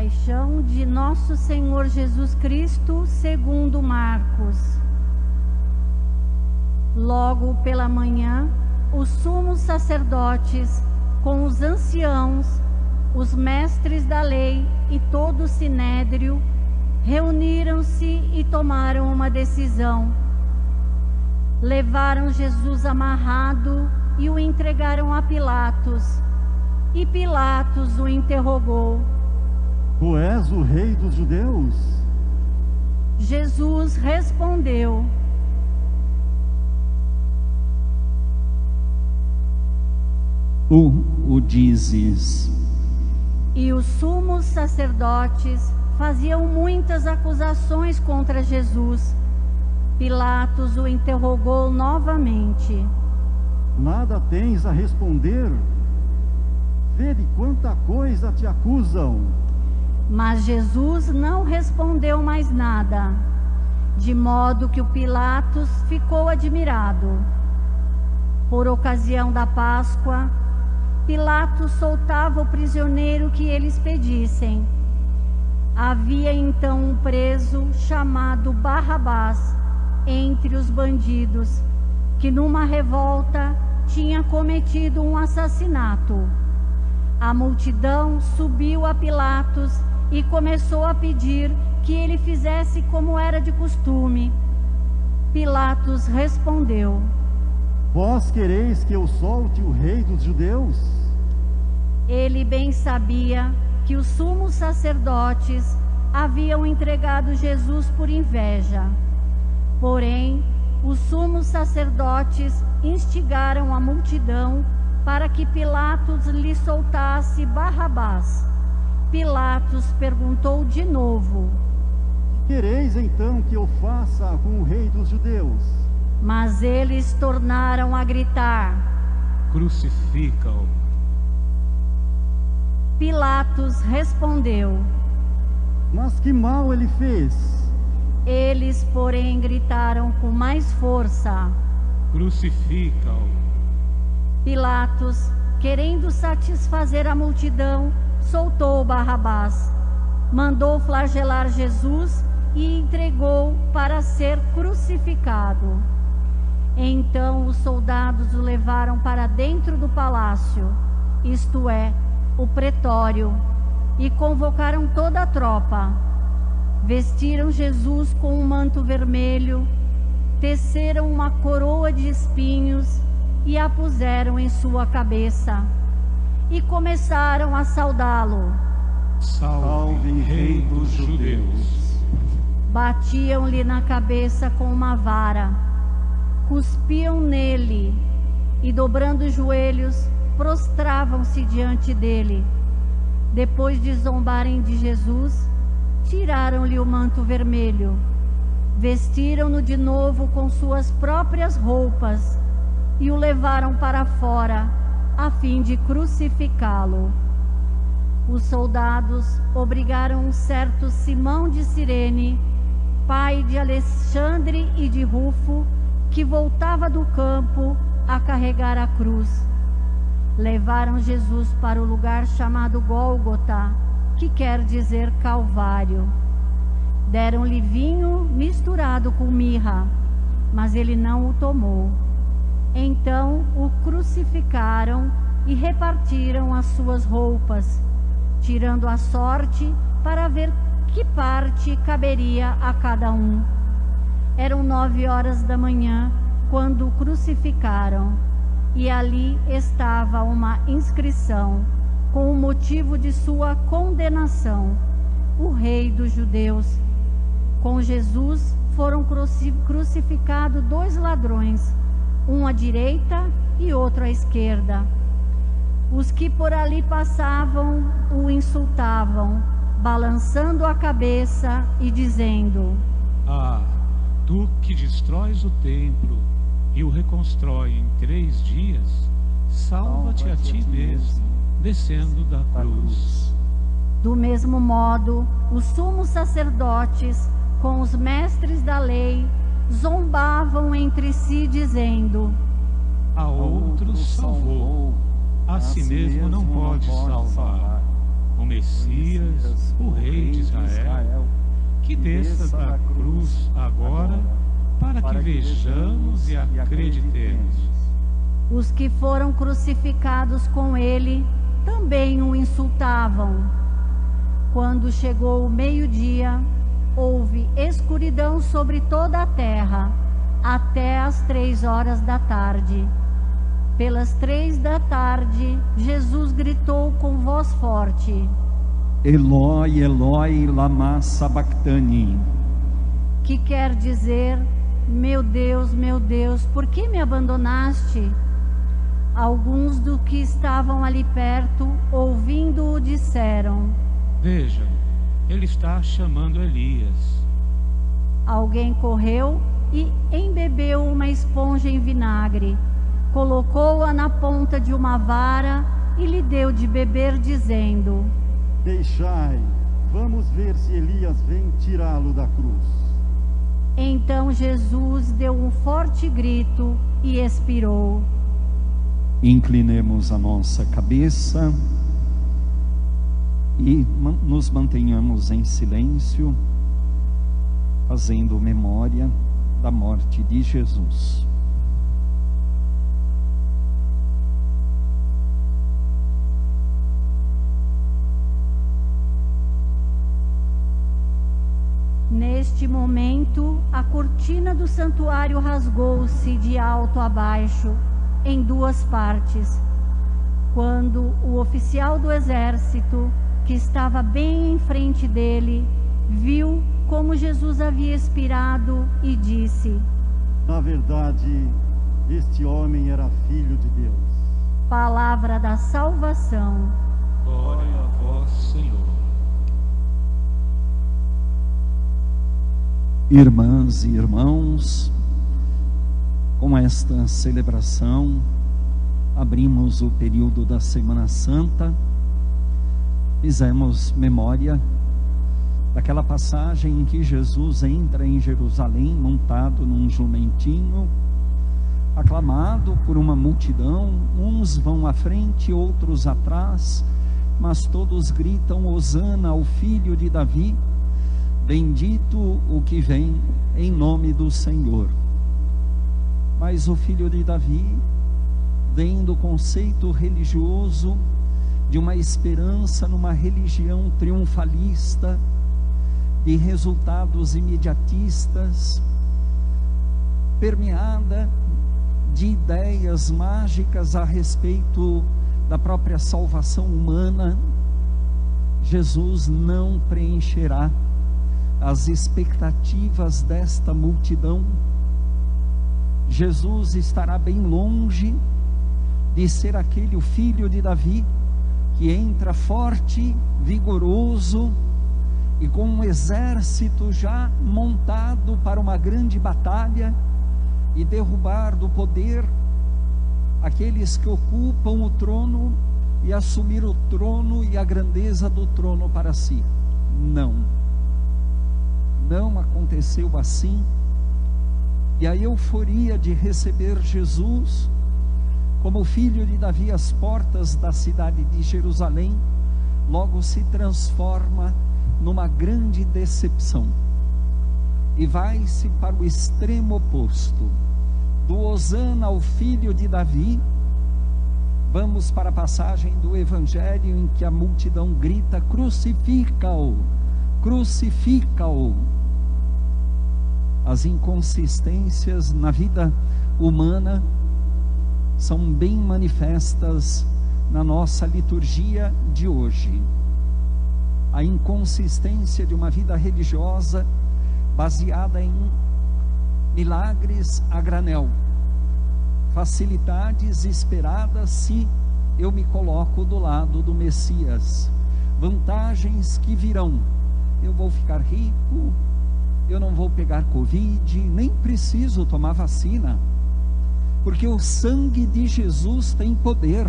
Paixão de Nosso Senhor Jesus Cristo, segundo Marcos. Logo pela manhã, os sumos sacerdotes, com os anciãos, os mestres da lei e todo o sinédrio, reuniram-se e tomaram uma decisão. Levaram Jesus amarrado e o entregaram a Pilatos. E Pilatos o interrogou: Tu és o rei dos judeus? Jesus respondeu: Tu o dizes. E os sumos sacerdotes faziam muitas acusações contra Jesus. Pilatos o interrogou novamente: Nada tens a responder? Vê de quanta coisa te acusam. Mas Jesus não respondeu mais nada, de modo que o Pilatos ficou admirado. Por ocasião da Páscoa, Pilatos soltava o prisioneiro que eles pedissem. Havia então um preso chamado Barrabás entre os bandidos, que numa revolta tinha cometido um assassinato. A multidão subiu a Pilatos e começou a pedir que ele fizesse como era de costume. Pilatos respondeu: Vós quereis que eu solte o rei dos judeus? Ele bem sabia que os sumos sacerdotes haviam entregado Jesus por inveja. Porém, os sumos sacerdotes instigaram a multidão para que Pilatos lhe soltasse Barrabás. Pilatos perguntou de novo: Quereis então que eu faça com o rei dos judeus? Mas eles tornaram a gritar: Crucifica-o. Pilatos respondeu: Mas que mal ele fez? Eles, porém, gritaram com mais força: Crucifica-o. Pilatos, querendo satisfazer a multidão, soltou Barrabás, mandou flagelar Jesus e entregou para ser crucificado. Então os soldados o levaram para dentro do palácio, isto é, o pretório, e convocaram toda a tropa. Vestiram Jesus com um manto vermelho, teceram uma coroa de espinhos e a puseram em sua cabeça, e começaram a saudá-lo: Salve, Rei dos Judeus. Batiam-lhe na cabeça com uma vara, cuspiam nele e, dobrando os joelhos, prostravam-se diante dele. Depois de zombarem de Jesus, tiraram-lhe o manto vermelho, vestiram-no de novo com suas próprias roupas e o levaram para fora, a fim de crucificá-lo. Os soldados obrigaram um certo Simão de Cirene, pai de Alexandre e de Rufo, que voltava do campo, a carregar a cruz. Levaram Jesus para o lugar chamado Gólgota, que quer dizer Calvário. Deram-lhe vinho misturado com mirra, mas ele não o tomou. Então o crucificaram e repartiram as suas roupas, tirando a sorte para ver que parte caberia a cada um. Eram 9h da manhã quando o crucificaram, e ali estava uma inscrição com o motivo de sua condenação: o Rei dos Judeus. Com Jesus foram crucificados 2 ladrões, um à direita e outro à esquerda. Os que por ali passavam o insultavam, balançando a cabeça e dizendo: Ah, tu que destróis o templo e o reconstrói em 3 dias, salva-te a ti mesmo, descendo da cruz. Do mesmo modo, os sumos sacerdotes, com os mestres da lei, zombavam entre si, dizendo: A outros salvou, a si mesmo não pode salvar. o Messias, o Rei de Israel, que desça da cruz agora, para que vejamos e acreditemos. Os que foram crucificados com ele também o insultavam. Quando chegou o meio-dia, houve escuridão sobre toda a terra, até às 3 horas da tarde. Pelas 3 da tarde, Jesus gritou com voz forte: Eloi, Eloi, lama sabachthani. Que quer dizer: meu Deus, por que me abandonaste? Alguns dos que estavam ali perto, ouvindo-o, disseram: Vejam, ele está chamando Elias. Alguém correu e embebeu uma esponja em vinagre, colocou-a na ponta de uma vara e lhe deu de beber, dizendo: Deixai, vamos ver se Elias vem tirá-lo da cruz. Então Jesus deu um forte grito e expirou. Inclinemos a nossa cabeça e nos mantenhamos em silêncio, fazendo memória da morte de Jesus. Neste momento, a cortina do santuário rasgou-se de alto a baixo, em 2 partes, quando o oficial do exército, que estava bem em frente dele, viu como Jesus havia expirado e disse: Na verdade, este homem era filho de Deus. Palavra da salvação. Glória a vós, Senhor. Irmãs e irmãos, com esta celebração, abrimos o período da Semana Santa, fizemos memória daquela passagem em que Jesus entra em Jerusalém montado num jumentinho, aclamado por uma multidão. Uns vão à frente, outros atrás, mas todos gritam: Hosana ao filho de Davi, bendito o que vem em nome do Senhor. Mas o filho de Davi vem do conceito religioso de uma esperança numa religião triunfalista, de resultados imediatistas, permeada de ideias mágicas a respeito da própria salvação humana. Jesus não preencherá as expectativas desta multidão. Jesus estará bem longe de ser aquele o filho de Davi que entra forte, vigoroso e com um exército já montado para uma grande batalha e derrubar do poder aqueles que ocupam o trono e assumir o trono e a grandeza do trono para si. Não aconteceu assim. E a euforia de receber Jesus como filho de Davi às portas da cidade de Jerusalém logo se transforma numa grande decepção e vai-se para o extremo oposto. Do Hosana ao filho de Davi, vamos para a passagem do Evangelho em que a multidão grita: crucifica-o, crucifica-o. As inconsistências na vida humana são bem manifestas na nossa liturgia de hoje. A inconsistência de uma vida religiosa baseada em milagres a granel, facilidades esperadas se eu me coloco do lado do Messias, vantagens que virão: eu vou ficar rico, eu não vou pegar Covid, nem preciso tomar vacina, porque o sangue de Jesus tem poder,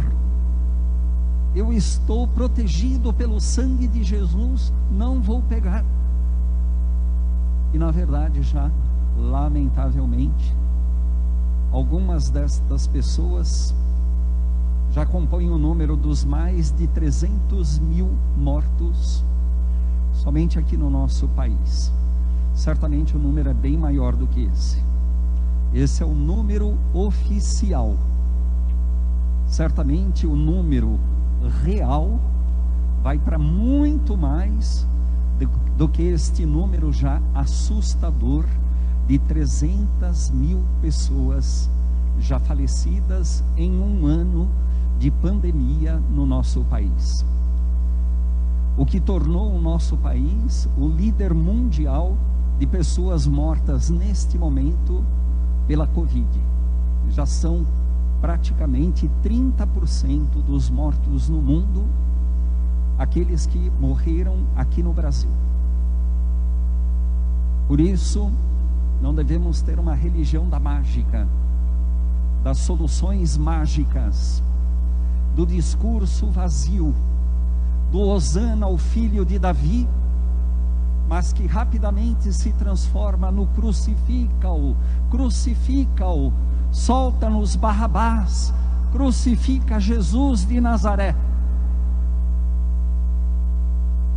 eu estou protegido pelo sangue de Jesus, não vou pegar. E na verdade já, lamentavelmente, algumas destas pessoas já compõem o número dos mais de 300 mil mortos somente aqui no nosso país. Certamente o número é bem maior do que esse. Esse é o número oficial. Certamente o número real vai para muito mais do que este número já assustador de 300 mil pessoas já falecidas em um ano de pandemia no nosso país. O que tornou o nosso país o líder mundial de pessoas mortas neste momento pela Covid. Já são praticamente 30% dos mortos no mundo, aqueles que morreram aqui no Brasil. Por isso, não devemos ter uma religião da mágica, das soluções mágicas, do discurso vazio, do hosana ao filho de Davi, mas que rapidamente se transforma no crucifica-o, crucifica-o, solta-nos Barrabás, crucifica Jesus de Nazaré.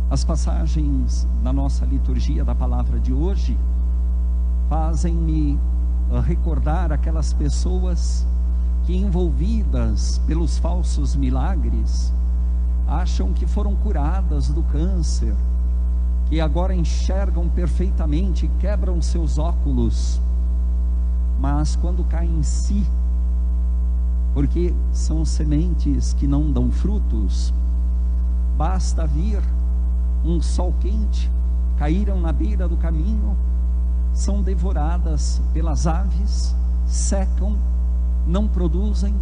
As passagens na nossa liturgia da palavra de hoje fazem-me recordar aquelas pessoas que, envolvidas pelos falsos milagres, acham que foram curadas do câncer, que agora enxergam perfeitamente, quebram seus óculos, mas quando caem em si, porque são sementes que não dão frutos, basta vir um sol quente, caíram na beira do caminho, são devoradas pelas aves, secam, não produzem.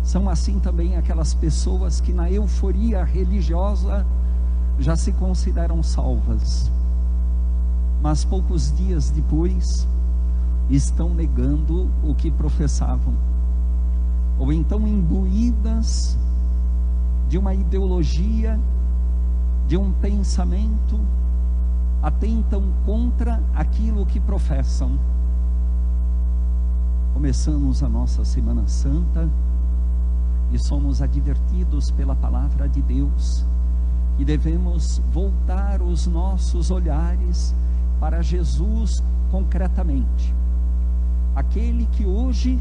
São assim também aquelas pessoas que na euforia religiosa já se consideram salvas, mas poucos dias depois estão negando o que professavam, ou então imbuídas de uma ideologia, de um pensamento, atentam contra aquilo que professam. Começamos a nossa Semana Santa e somos advertidos pela palavra de Deus que devemos voltar os nossos olhares para Jesus concretamente, aquele que hoje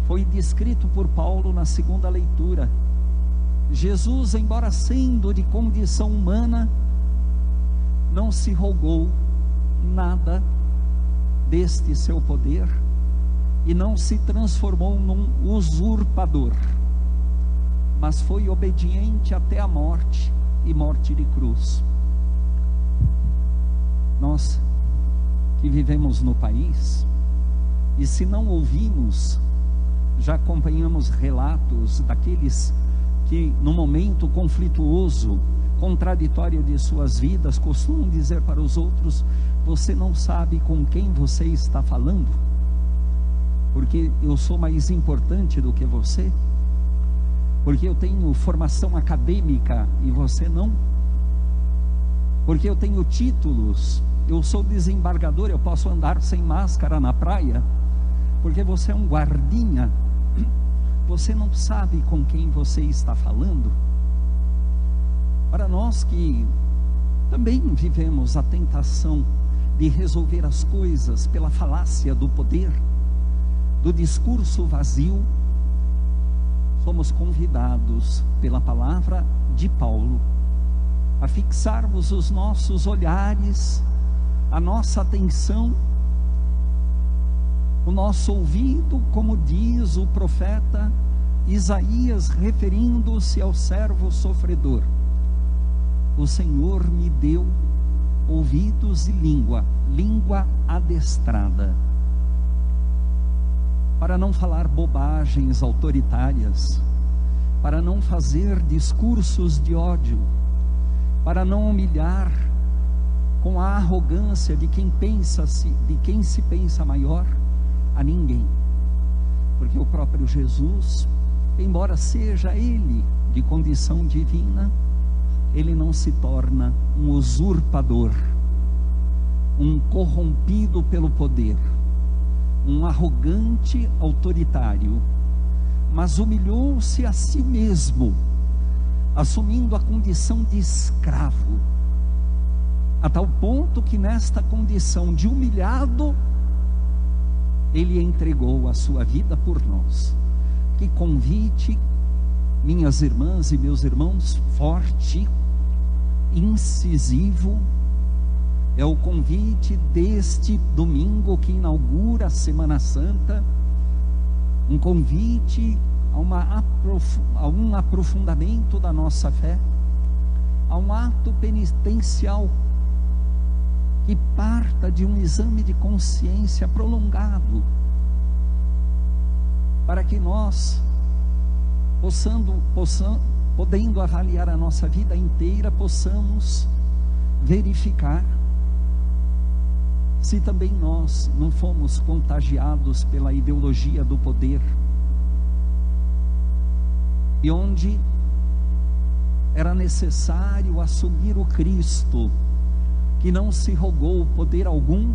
foi descrito por Paulo na segunda leitura. Jesus, embora sendo de condição humana, não se rogou nada deste seu poder e não se transformou num usurpador, mas foi obediente até a morte, e morte de cruz. Nós que vivemos no país, e se não ouvimos, já acompanhamos relatos daqueles que no momento conflituoso, contraditório de suas vidas, costumam dizer para os outros: você não sabe com quem você está falando, porque eu sou mais importante do que você, porque eu tenho formação acadêmica e você não, porque eu tenho títulos, eu sou desembargador, eu posso andar sem máscara na praia, porque você é um guardinha. Você não sabe com quem você está falando. Para nós que também vivemos a tentação de resolver as coisas pela falácia do poder, do discurso vazio, somos convidados pela palavra de Paulo a fixarmos os nossos olhares, a nossa atenção, o nosso ouvido, como diz o profeta Isaías, referindo-se ao servo sofredor: o Senhor me deu ouvidos e língua adestrada, para não falar bobagens autoritárias, para não fazer discursos de ódio, para não humilhar com a arrogância de quem se pensa maior a ninguém, porque o próprio Jesus, embora seja ele de condição divina, ele não se torna um usurpador, um corrompido pelo poder, um arrogante autoritário, mas humilhou-se a si mesmo, assumindo a condição de escravo, a tal ponto que nesta condição de humilhado, ele entregou a sua vida por nós. Que convite, minhas irmãs e meus irmãos, forte, incisivo, é o convite deste domingo que inaugura a Semana Santa, um convite a um aprofundamento da nossa fé, a um ato penitencial que parta de um exame de consciência prolongado, para que nós, podendo avaliar a nossa vida inteira, possamos verificar se também nós não fomos contagiados pela ideologia do poder, e onde era necessário assumir o Cristo, que não se rogou poder algum,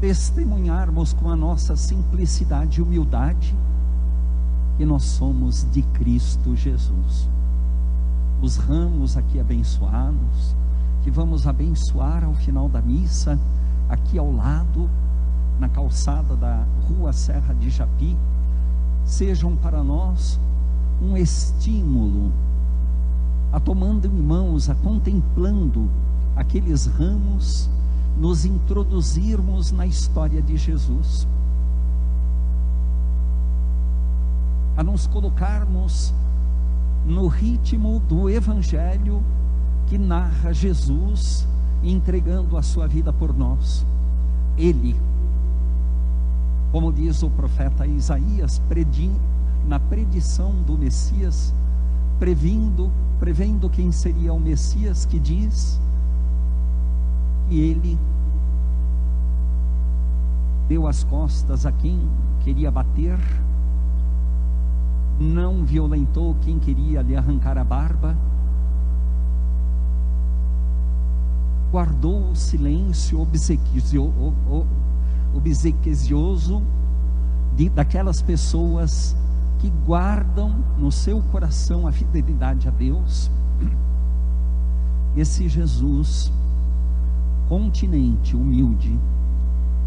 testemunharmos com a nossa simplicidade e humildade que nós somos de Cristo Jesus. Os ramos aqui abençoados, que vamos abençoar ao final da missa, aqui ao lado, na calçada da Rua Serra de Japi, sejam para nós um estímulo a tomando em mãos, a contemplando aqueles ramos, nos introduzirmos na história de Jesus, a nos colocarmos no ritmo do Evangelho que narra Jesus entregando a sua vida por nós. Ele, como diz o profeta Isaías, na predição do Messias, prevendo quem seria o Messias, que diz que ele deu as costas a quem queria bater, não violentou quem queria lhe arrancar a barba, guardou o silêncio obsequioso daquelas pessoas que guardam no seu coração a fidelidade a Deus. Esse Jesus, continente humilde,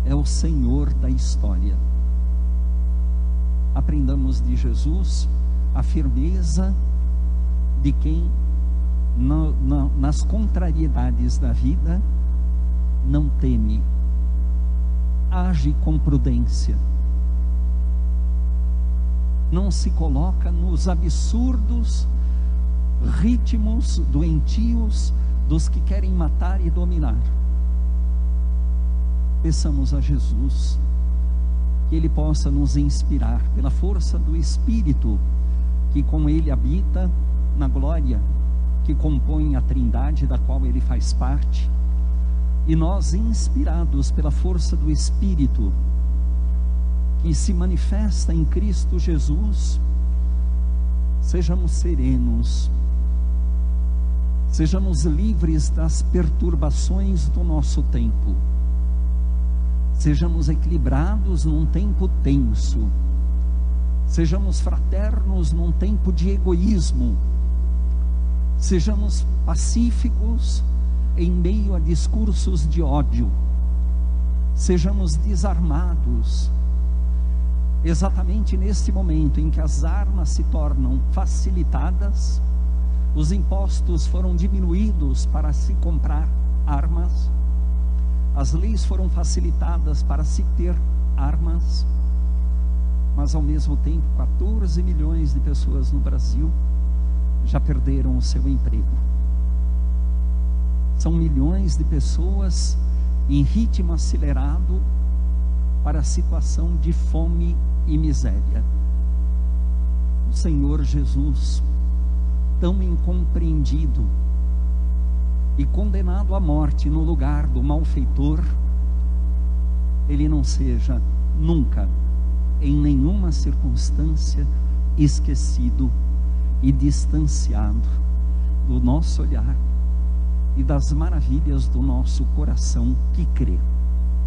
é o Senhor da história. Aprendamos de Jesus a firmeza de quem nas contrariedades da vida não teme, age com prudência, não se coloca nos absurdos ritmos doentios dos que querem matar e dominar. Peçamos a Jesus que Ele possa nos inspirar pela força do Espírito que com Ele habita na glória que compõe a Trindade da qual Ele faz parte, e nós, inspirados pela força do Espírito que se manifesta em Cristo Jesus, sejamos serenos, sejamos livres das perturbações do nosso tempo, sejamos equilibrados num tempo tenso, sejamos fraternos num tempo de egoísmo, sejamos pacíficos em meio a discursos de ódio, sejamos desarmados, exatamente neste momento em que as armas se tornam facilitadas, os impostos foram diminuídos para se comprar armas, as leis foram facilitadas para se ter armas, mas ao mesmo tempo 14 milhões de pessoas no Brasil já perderam o seu emprego. São milhões de pessoas em ritmo acelerado para a situação de fome e miséria. O Senhor Jesus, tão incompreendido e condenado à morte no lugar do malfeitor, Ele não seja nunca, em nenhuma circunstância, esquecido e distanciado do nosso olhar e das maravilhas do nosso coração que crê.